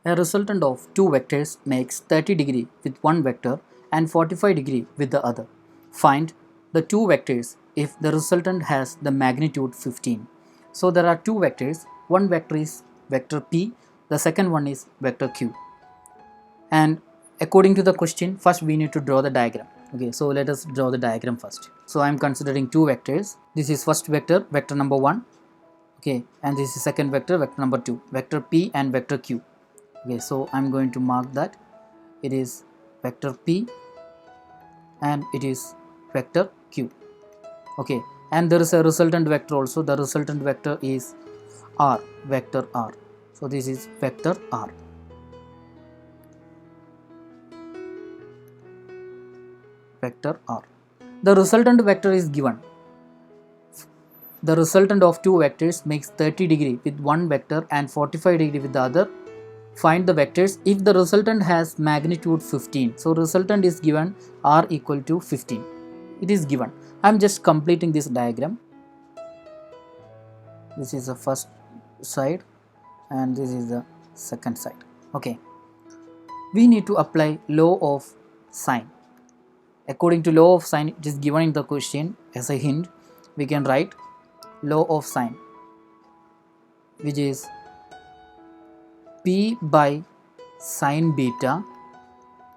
A resultant of two vectors makes 30 degree with one vector and 45 degree with the other. Find the two vectors if the resultant has the magnitude 15. So there are two vectors. One vector is vector p, the second one is vector q. And according to the question, first we need to draw the diagram. Okay, so let us draw the diagram first. So I am considering two vectors. This is first vector, vector number 1. Okay, and this is second vector, vector number 2, vector p and vector q. Okay, so I'm going to mark that it is vector p and it is vector q. Okay, and there is a resultant vector also. The resultant vector is r, vector r. So this is vector r. Vector r. The resultant vector is given. The resultant of two vectors makes 30 degree with one vector and 45 degree with the other. Find the vectors if the resultant has magnitude 15. So resultant is given r equal to 15. It is given. I am just completing this diagram. This is the first side and this is the second side. Okay. We need to apply law of sine. According to law of sine, it is given in the question as a hint. We can write law of sine, which is p by sine beta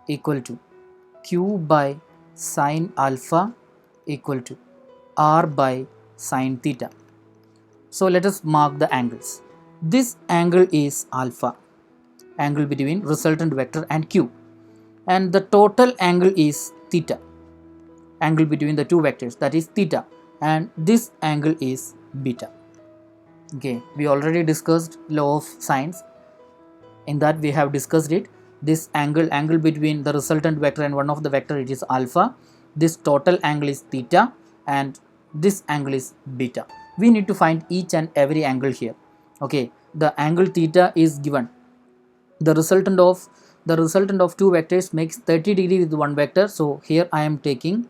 equal to q by sine alpha equal to r by sine theta. So let us mark the angles. This angle is alpha, angle between resultant vector and q, and the total angle is theta, angle between the two vectors, that is theta, and this angle is beta. Okay, we already discussed law of sines. In that we have discussed it. This angle between the resultant vector and one of the vector, it is alpha. This total angle is theta and this angle is beta. We need to find each and every angle here. Okay, the angle theta is given. The resultant of two vectors makes 30 degree with one vector. So here I am taking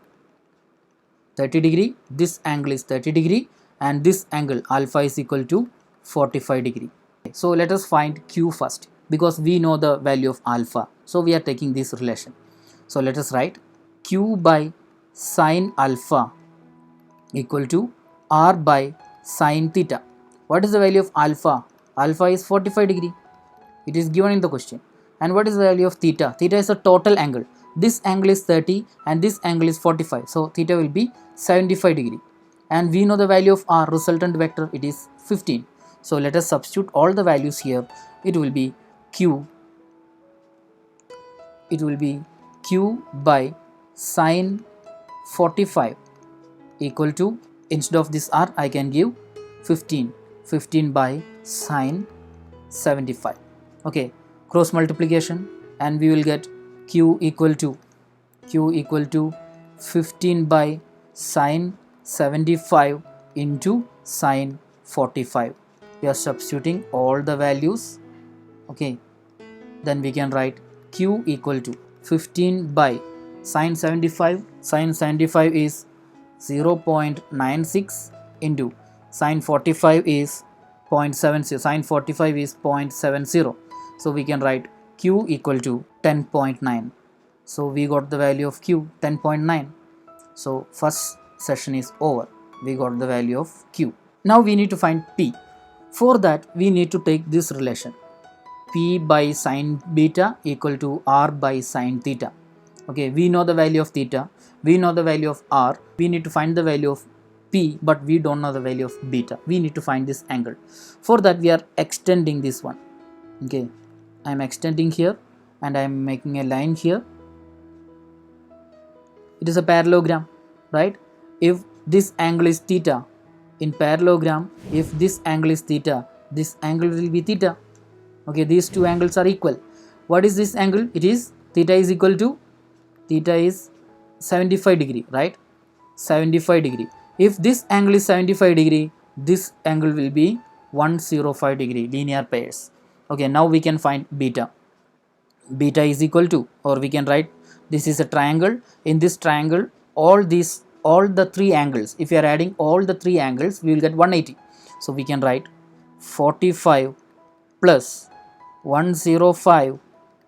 30 degree. This angle is 30 degree and this angle alpha is equal to 45 degree. So let us find q first, because we know the value of alpha. So we are taking this relation. So let us write q by sine alpha equal to r by sine theta. What is the value of alpha? Alpha is 45 degree. It is given in the question. And what is the value of theta? Theta is a total angle. This angle is 30 and this angle is 45. So theta will be 75 degree. And we know the value of our resultant vector, it is 15. So let us substitute all the values here. It will be q by sine 45 equal to, instead of this r I can give 15 by sine 75. Okay, cross multiplication and we will get q equal to 15 by sine 75 into sine 45. We are substituting all the values. Okay, then we can write q equal to 15 by sine 75. Sine 75 is 0.96 into sine 45 is 0.70. Sine 45 is 0.70. So we can write q equal to 10.9. So we got the value of q 10.9. So first session is over. We got the value of q. Now we need to find p. For that we need to take this relation, p by sine beta equal to r by sine theta. Okay, we know the value of theta, we know the value of r, we need to find the value of p, but we don't know the value of beta. We need to find this angle. For that we are extending this one. Okay, I am extending here and I am making a line here. It is a parallelogram, right? If this angle is theta, in parallelogram, if this angle is theta, this angle will be theta. Okay, these two angles are equal. What is this angle? It is theta is equal to, theta is 75 degree, right? 75 degree. If this angle is 75 degree, this angle will be 105 degree, linear pairs. Okay, now we can find beta. Beta is equal to, or we can write, this is a triangle. In this triangle, all the three angles, if you are adding all the three angles, we will get 180. So we can write 45 plus 105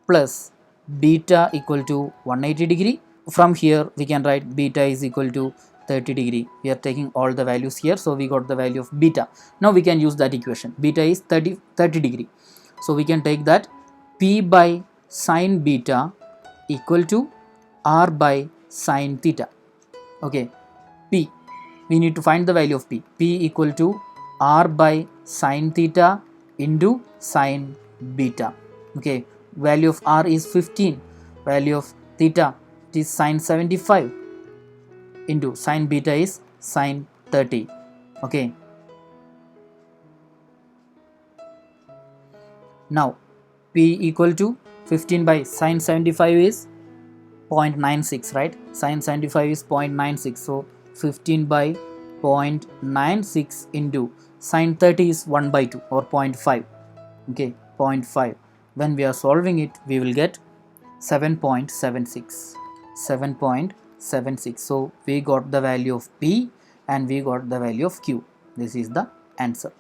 plus beta equal to 180 degree. From here we can write beta is equal to 30 degree. We are taking all the values here, so we got the value of beta. Now we can use that equation. Beta is 30 degree. So we can take that P by sine beta equal to R by sine theta. Okay, P, we need to find the value of P. P equal to R by sine theta into sine beta. Okay, value of R is 15, value of theta is sine 75 into sine beta is sine 30. Okay, now P equal to 15 by sine 75 is 0.96, right? Sine 75 is 0.96, so 15 by 0.96 into sine 30 is 1 by 2 or 0.5. Okay, 0.5. When we are solving it, we will get 7.76. 7.76. So we got the value of P and we got the value of Q. This is the answer.